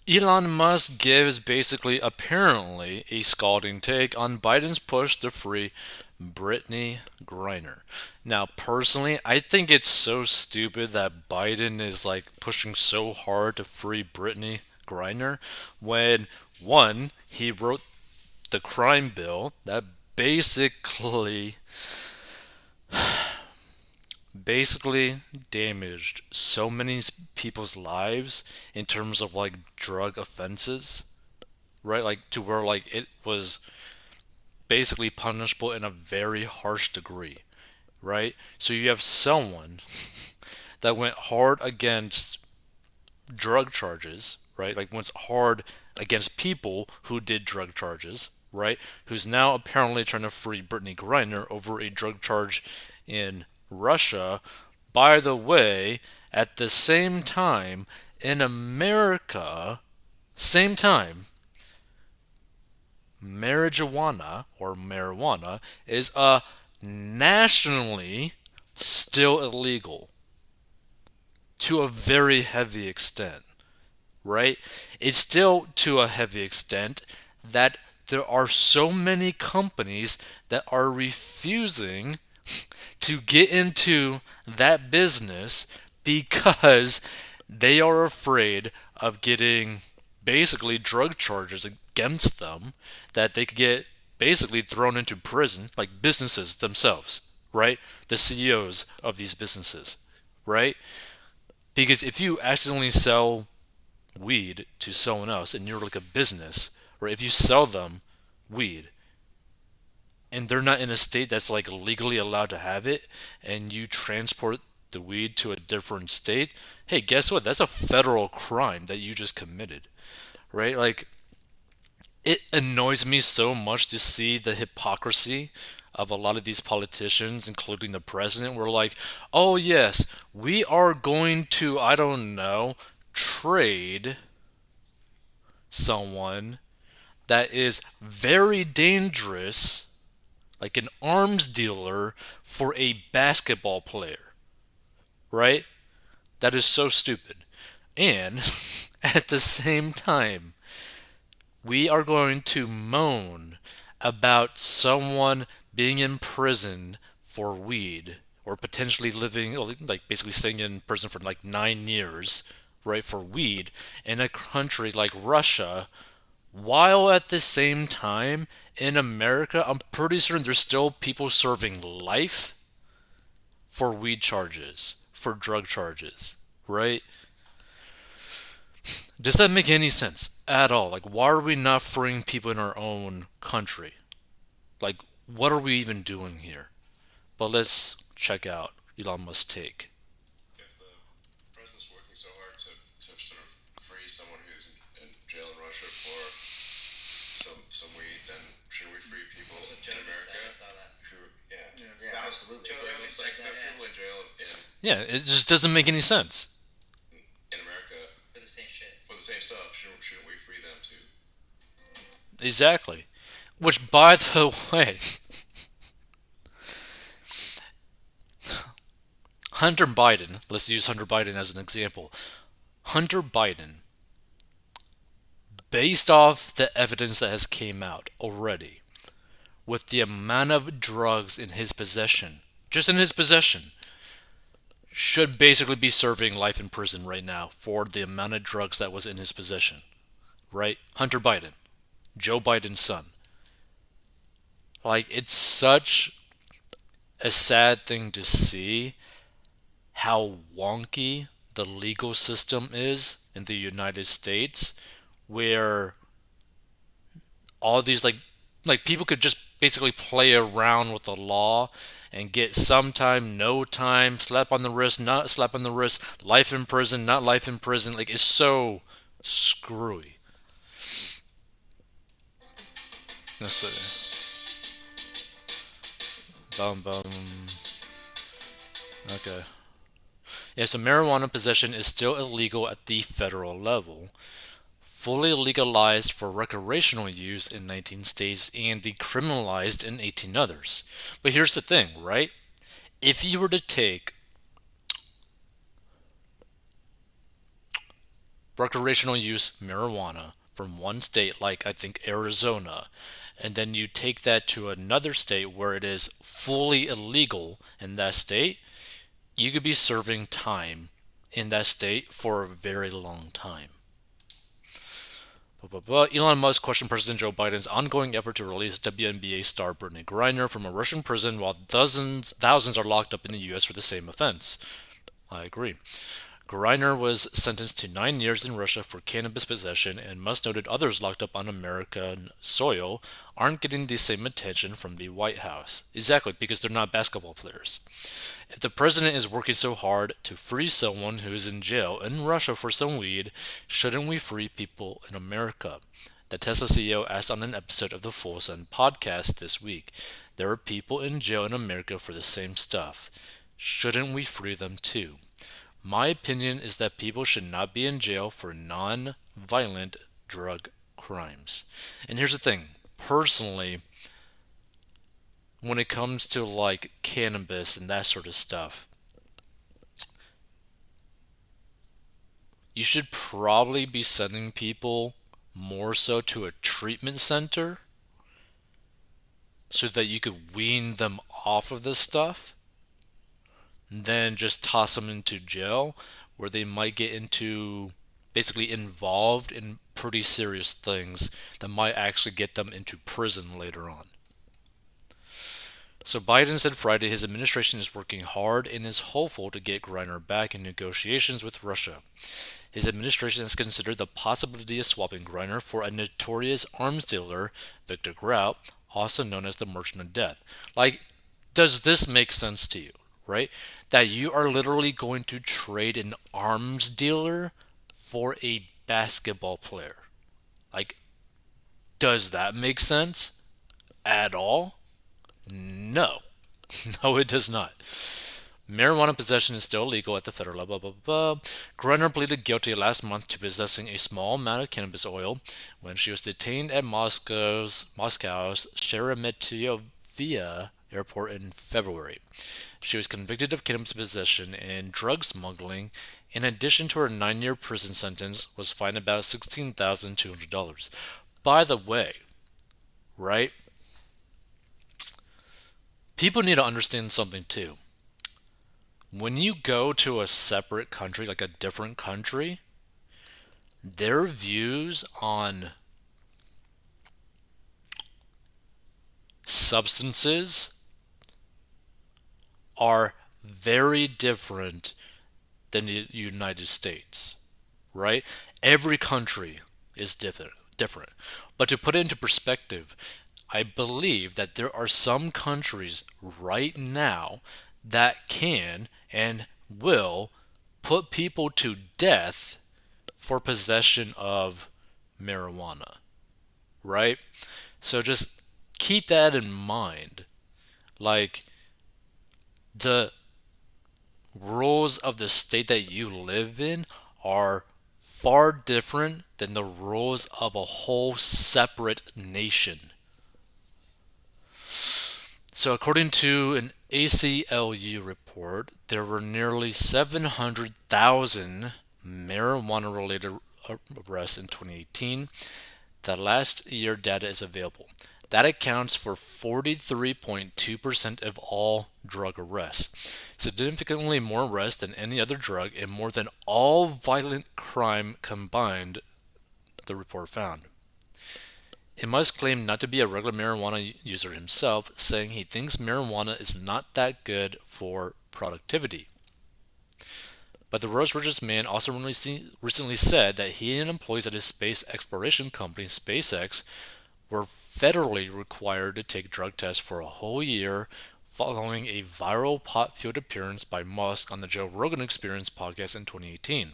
Elon Musk gives basically, apparently, a scalding take on Biden's push to free Brittney Griner. Now, personally, I think it's so stupid that Biden is like pushing so hard to free Brittney Griner when, one, he wrote the crime bill that basically basically damaged so many people's lives in terms of like drug offenses, right? Like to where like it was basically punishable in a very harsh degree, right? So you have someone that went hard against drug charges, right? Like went hard against people who did drug charges, right? Who's now apparently trying to free Brittney Griner over a drug charge in Russia. By the way, at the same time in America, same time, marijuana is nationally still illegal to a very heavy extent, right? It's still to a heavy extent that there are so many companies that are refusing to get into that business because they are afraid of getting basically drug charges against them that they could get basically thrown into prison, like businesses themselves, right? The CEOs of these businesses, right? Because if you accidentally sell weed to someone else and you're like a business, or if you sell them weed and they're not in a state that's like legally allowed to have it and you transport the weed to a different state, hey, guess what? That's a federal crime that you just committed, right? Like it annoys me so much to see the hypocrisy of a lot of these politicians, including the president. We're like, oh, yes, we are going to, I don't know, trade someone that is very dangerous, like an arms dealer, for a basketball player, right? That is so stupid. And at the same time, we are going to moan about someone being in prison for weed or potentially living, like basically staying in prison for like 9 years, right, for weed in a country like Russia, while at the same time in America, I'm pretty certain there's still people serving life for weed charges, for drug charges, right? Does that make any sense at all? Like, why are we not freeing people in our own country? Like, what are we even doing here? But let's check out Elon Musk's take. If the president's working so hard to sort of free someone who's in jail in Russia for some weed, then should we free people That's what in Joe just said. America I saw that. who, yeah, Yeah, absolutely. Joe, So at least it's like like there that, are people in jail Yeah, it just doesn't make any sense. in America for the same shit. for the same stuff. Shouldn't we free them too? Exactly. Which, by the way, Hunter Biden, let's use Hunter Biden as an example. Hunter Biden, based off the evidence that has came out already, with the amount of drugs in his possession, just in his possession, should basically be serving life in prison right now for the amount of drugs that was in his possession. Right? Hunter Biden, Joe Biden's son. Like, it's such a sad thing to see how wonky the legal system is in the United States, where all these like people could just basically play around with the law and get some time, no time, slap on the wrist, not slap on the wrist, life in prison, not life in prison. Like it's so screwy. Let's see. Bum bum. Okay. Yeah, so marijuana possession is still illegal at the federal level, fully legalized for recreational use in 19 states and decriminalized in 18 others. But here's the thing, right? If you were to take recreational use marijuana from one state, like I think Arizona, and then you take that to another state where it is fully illegal in that state, you could be serving time in that state for a very long time. Elon Musk questioned President Joe Biden's ongoing effort to release WNBA star Brittney Griner from a Russian prison while thousands are locked up in the U.S. for the same offense. I agree. Griner was sentenced to 9 years in Russia for cannabis possession, and Musk noted others locked up on American soil aren't getting the same attention from the White House. Exactly, because they're not basketball players. If the president is working so hard to free someone who is in jail in Russia for some weed, shouldn't we free people in America? The Tesla CEO asked on an episode of the Full Sun podcast this week. There are people in jail in America for the same stuff. Shouldn't we free them too? My opinion is that people should not be in jail for non-violent drug crimes. And here's the thing. Personally, when it comes to like cannabis and that sort of stuff, you should probably be sending people more so to a treatment center so that you could wean them off of this stuff than just toss them into jail where they might get into basically involved in pretty serious things that might actually get them into prison later on. So Biden said Friday his administration is working hard and is hopeful to get Griner back in negotiations with Russia. His administration has considered the possibility of swapping Griner for a notorious arms dealer, Victor Grout, also known as the Merchant of Death. Like, does this make sense to you, right? That you are literally going to trade an arms dealer for a basketball player. Like, does that make sense at all? No. No, it does not. Marijuana possession is still illegal at the federal level. Blah, blah, blah. Griner pleaded guilty last month to possessing a small amount of cannabis oil when she was detained at Moscow's Sheremetyevo airport in February. She was convicted of cannabis possession and drug smuggling. In addition to her 9-year prison sentence, was fined about $16,200. By the way, right? People need to understand something too. When you go to a separate country, like a different country, their views on substances are very different than the United States, right? Every country is different. But to put it into perspective, I believe that there are some countries right now that can and will put people to death for possession of marijuana, right? So just keep that in mind. Like, the rules of the state that you live in are far different than the rules of a whole separate nation. So, according to an ACLU report, there were nearly 700,000 marijuana related arrests in 2018. The last year data is available. That accounts for 43.2% of all drug arrests, significantly more arrests than any other drug and more than all violent crime combined, the report found. He must claim not to be a regular marijuana user himself, saying he thinks marijuana is not that good for productivity. But the world's richest man also recently said that he and employees at his space exploration company, SpaceX, were federally required to take drug tests for a whole year following a viral pot-fueled appearance by Musk on the Joe Rogan Experience podcast in 2018.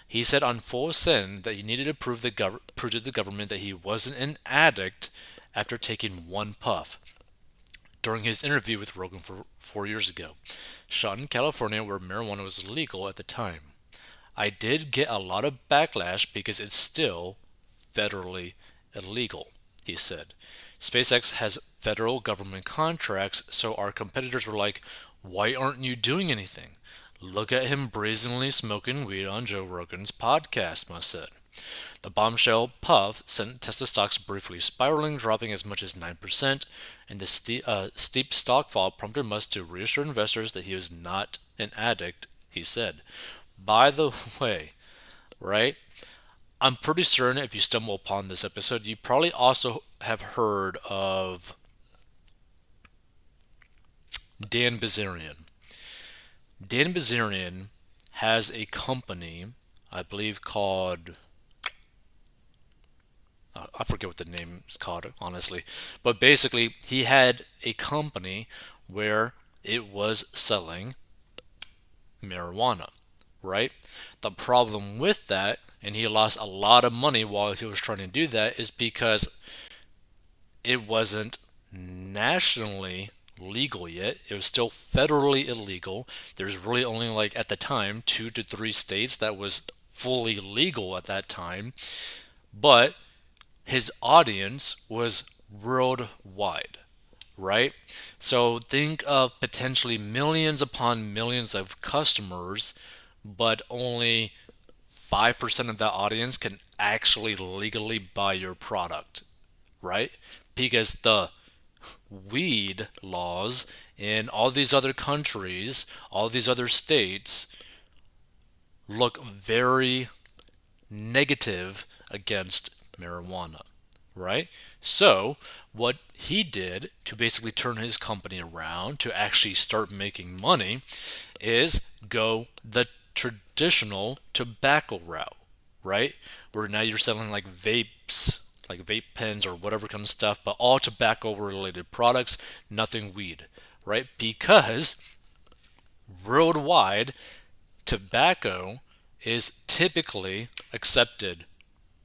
He said on Full Send that he needed to prove to the government that he wasn't an addict after taking one puff during his interview with Rogan 4 years ago, shot in California where marijuana was legal at the time. I did get a lot of backlash because it's still federally illegal, he said. SpaceX has federal government contracts, so our competitors were like, why aren't you doing anything? Look at him brazenly smoking weed on Joe Rogan's podcast, Musk said. The bombshell puff sent Tesla stocks briefly spiraling, dropping as much as 9%, and the steep stock fall prompted Musk to reassure investors that he was not an addict, he said. By the way, right? I'm pretty certain if you stumble upon this episode, you probably also have heard of Dan Bazarian. Dan Bazarian has a company, I believe called, I forget what the name is called, honestly. But basically, he had a company where it was selling marijuana, right? The problem with that, and he lost a lot of money while he was trying to do that, is because it wasn't nationally legal yet. It was still federally illegal. There's really only, like, at the time, 2 to 3 states that was fully legal at that time. But his audience was worldwide, right? So think of potentially millions upon millions of customers, but only 5% of that audience can actually legally buy your product, right? Because the weed laws in all these other countries, all these other states, look very negative against marijuana, right? So, what he did to basically turn his company around to actually start making money is go the traditional tobacco route, right? Where now you're selling like vapes, like vape pens or whatever kind of stuff, but all tobacco related products, nothing weed, right? Because worldwide, tobacco is typically accepted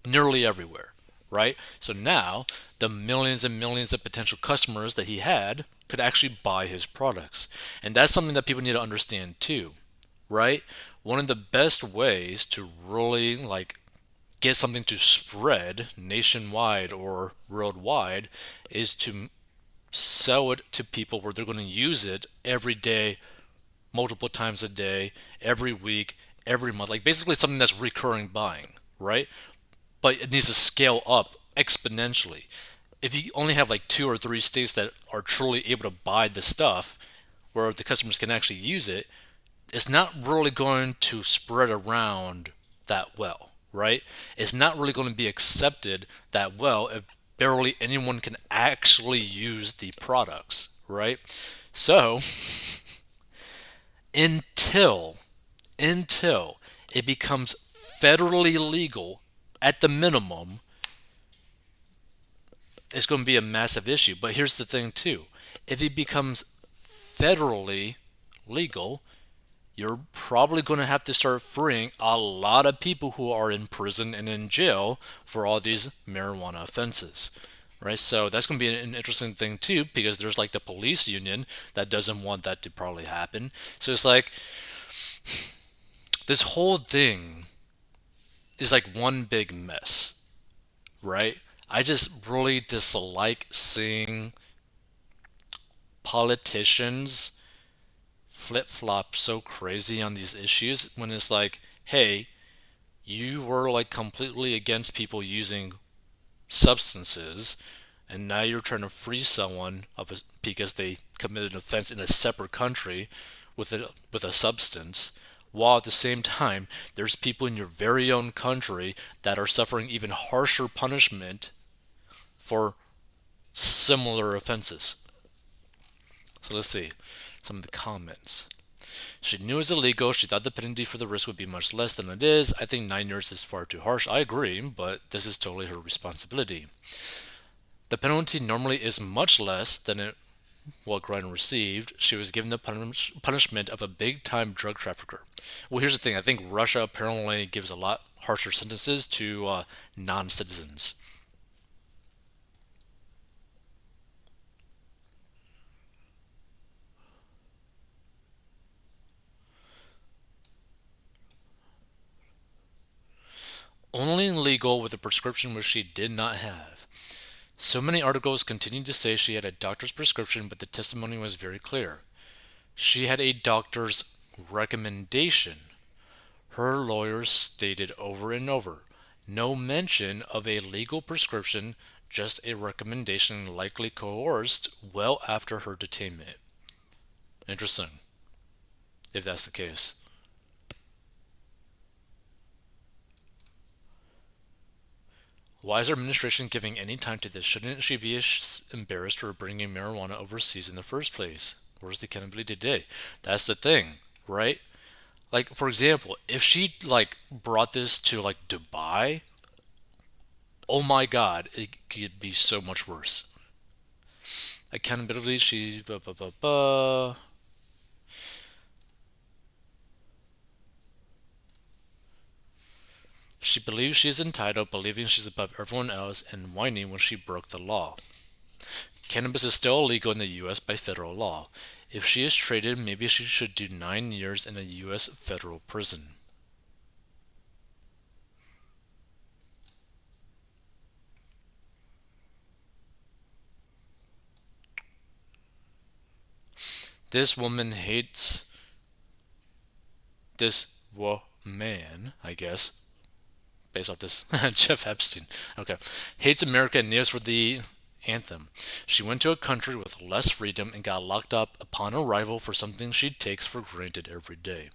nearly everywhere, right? So now the millions and millions of potential customers that he had could actually buy his products. And that's something that people need to understand too, right? One of the best ways to really like get something to spread nationwide or worldwide is to sell it to people where they're going to use it every day, multiple times a day, every week, every month. Like basically something that's recurring buying, right? But it needs to scale up exponentially. If you only have like 2 or 3 states that are truly able to buy the stuff where the customers can actually use it, it's not really going to spread around that well, right? It's not really going to be accepted that well if barely anyone can actually use the products, right? So, until until it becomes federally legal at the minimum, it's going to be a massive issue. But here's the thing, too. If it becomes federally legal, you're probably going to have to start freeing a lot of people who are in prison and in jail for all these marijuana offenses. Right, so that's going to be an interesting thing too, because there's like the police union that doesn't want that to probably happen. So it's like this whole thing is like one big mess, right? I just really dislike seeing politicians flip flop so crazy on these issues when it's like, hey, you were like completely against people using substances, and now you're trying to free someone because they committed an offense in a separate country with a substance, while at the same time there's people in your very own country that are suffering even harsher punishment for similar offenses. So let's see some of the comments. She knew it was illegal. She thought the penalty for the risk would be much less than it is. I think 9 years is far too harsh. I agree, but this is totally her responsibility. The penalty normally is much less than what Griner received. She was given the punishment of a big time drug trafficker. Well, here's the thing. I think Russia apparently gives a lot harsher sentences to non citizens. Only legal with a prescription which she did not have. So many articles continued to say she had a doctor's prescription, but the testimony was very clear. She had a doctor's Recommendation. Her lawyers stated over and over no mention of a legal prescription, just a recommendation likely coerced well after her detainment. Interesting, if that's the case. Why is our administration giving any time to this? Shouldn't she be embarrassed for bringing marijuana overseas in the first place? Where's the accountability today? That's the thing, right? Like, for example, if she like brought this to like Dubai, oh my God, it could be so much worse. Accountability, she blah, blah, blah, blah. She believes she is entitled, believing she's above everyone else, and whining when she broke the law. Cannabis is still illegal in the U.S. by federal law. If she is traded, maybe she should do 9 years in a U.S. federal prison. This woman hates this woman, I guess, based off this Jeff Epstein. Okay. Hates America and kneels for the anthem. She went to a country with less freedom and got locked up upon arrival for something she takes for granted every day.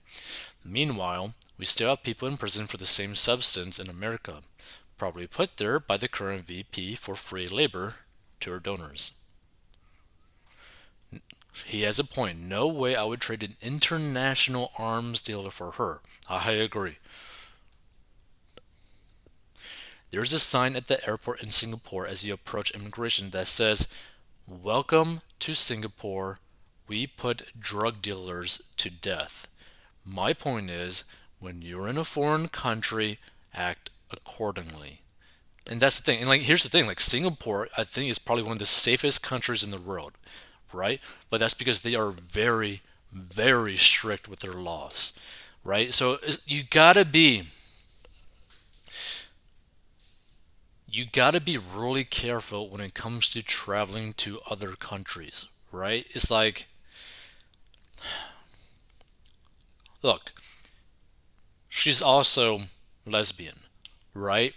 Meanwhile, we still have people in prison for the same substance in America, probably put there by the current VP for free labor to her donors. He has a point. No way I would trade an international arms dealer for her. I agree. There's a sign at the airport in Singapore as you approach immigration that says, "Welcome to Singapore. We put drug dealers to death." My point is, when you're in a foreign country, act accordingly. And that's the thing. And like, here's the thing: like Singapore, I think is probably one of the safest countries in the world, right? But that's because they are very, very strict with their laws, right? So you gotta be really careful when it comes to traveling to other countries, right? It's like, look, she's also lesbian, right?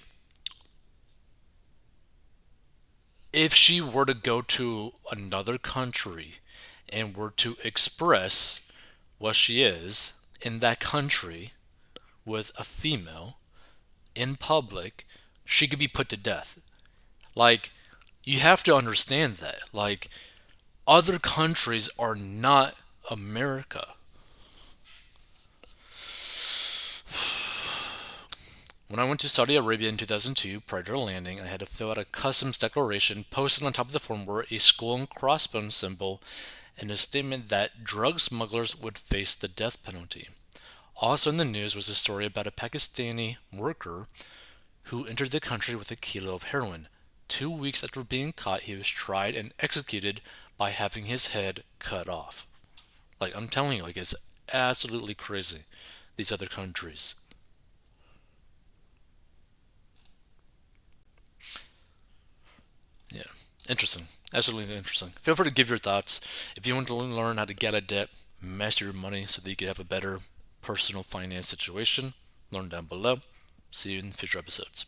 If she were to go to another country and were to express what she is in that country with a female in public, she could be put to death. Like, you have to understand that. Like, other countries are not America. When I went to Saudi Arabia in 2002, prior to landing, I had to fill out a customs declaration. Posted on top of the form were a skull and crossbones symbol and a statement that drug smugglers would face the death penalty. Also in the news was a story about a Pakistani worker who entered the country with a kilo of heroin. 2 weeks after being caught, he was tried and executed by having his head cut off. Like, I'm telling you, like, it's absolutely crazy. These other countries. Yeah. Interesting. Absolutely interesting. Feel free to give your thoughts. If you want to learn how to get out of debt, master your money so that you can have a better personal finance situation, learn down below. See you in future episodes.